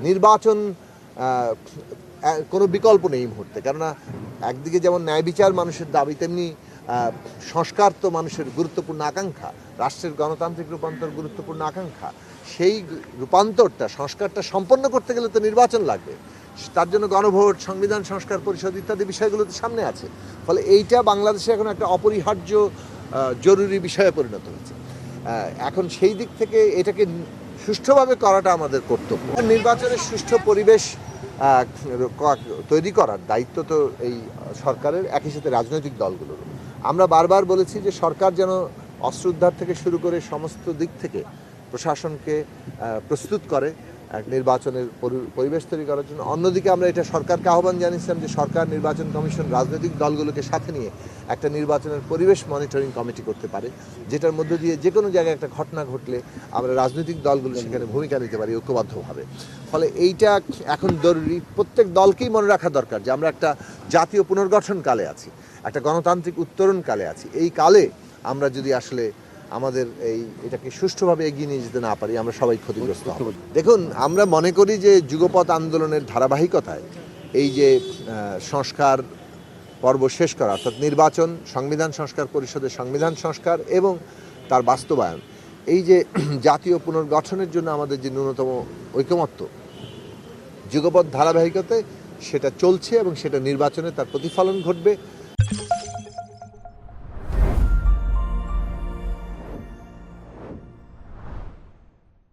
নির্বাচন কোনো বিকল্প নেই এই মুহূর্তে, কেননা একদিকে যেমন ন্যায় বিচার মানুষের দাবি, তেমনি সংস্কার তো মানুষের গুরুত্বপূর্ণ আকাঙ্ক্ষা, রাষ্ট্রের গণতান্ত্রিক রূপান্তর গুরুত্বপূর্ণ আকাঙ্ক্ষা। সেই রূপান্তরটা, সংস্কারটা সম্পন্ন করতে গেলে তো নির্বাচন লাগবে। তার জন্য গণভোট, সংবিধান সংস্কার পরিষদ ইত্যাদি বিষয়গুলো তো সামনে আছে। ফলে এইটা বাংলাদেশে এখন একটা অপরিহার্য জরুরি বিষয়ে পরিণত হয়েছে। এখন সেই দিক থেকে এটাকে সুষ্ঠুভাবে করাটা আমাদের কর্তব্য। নির্বাচনের সুষ্ঠু পরিবেশ তৈরি করার দায়িত্ব তো এই সরকারের, একই সাথে রাজনৈতিক দলগুলোর। আমরা বারবার বলেছি যে সরকার যেন অস্ত্র উদ্ধার থেকে শুরু করে সমস্ত দিক থেকে প্রশাসনকে প্রস্তুত করে এক নির্বাচনের পরিবেশ তৈরি করার জন্য। অন্যদিকে আমরা এটা সরকারকে আহ্বান জানিয়েছিলাম যে সরকার, নির্বাচন কমিশন রাজনৈতিক দলগুলোকে সাথে নিয়ে একটা নির্বাচনের পরিবেশ মনিটরিং কমিটি করতে পারে, যেটার মধ্যে দিয়ে যে কোনো জায়গায় একটা ঘটনা ঘটলে আমরা রাজনৈতিক দলগুলো সেখানে ভূমিকা নিতে পারি ঐক্যবদ্ধভাবে। ফলে এইটা এখন জরুরি। প্রত্যেক দলকেই মনে রাখা দরকার যে আমরা একটা জাতীয় পুনর্গঠন কালে আছি, একটা গণতান্ত্রিক উত্তরণ কালে আছি। এই কালে আমরা যদি আসলে আমাদের এটাকে সুষ্ঠুভাবে এগিয়ে নিয়ে যেতে না পারি, আমরা সবাই ক্ষতিগ্রস্ত হব। দেখুন, আমরা মনে করি যে যুগপৎ আন্দোলনের ধারাবাহিকতায় এই যে সংস্কার পর্ব শেষ করা, অর্থাৎ নির্বাচন, সংবিধান সংস্কার পরিষদের সংবিধান সংস্কার এবং তার বাস্তবায়ন, এই যে জাতীয় পুনর্গঠনের জন্য আমাদের যে ন্যূনতম ঐকমত্য যুগপৎ ধারাবাহিকতায় সেটা চলছে এবং সেটা নির্বাচনে তার প্রতিফলন ঘটবে।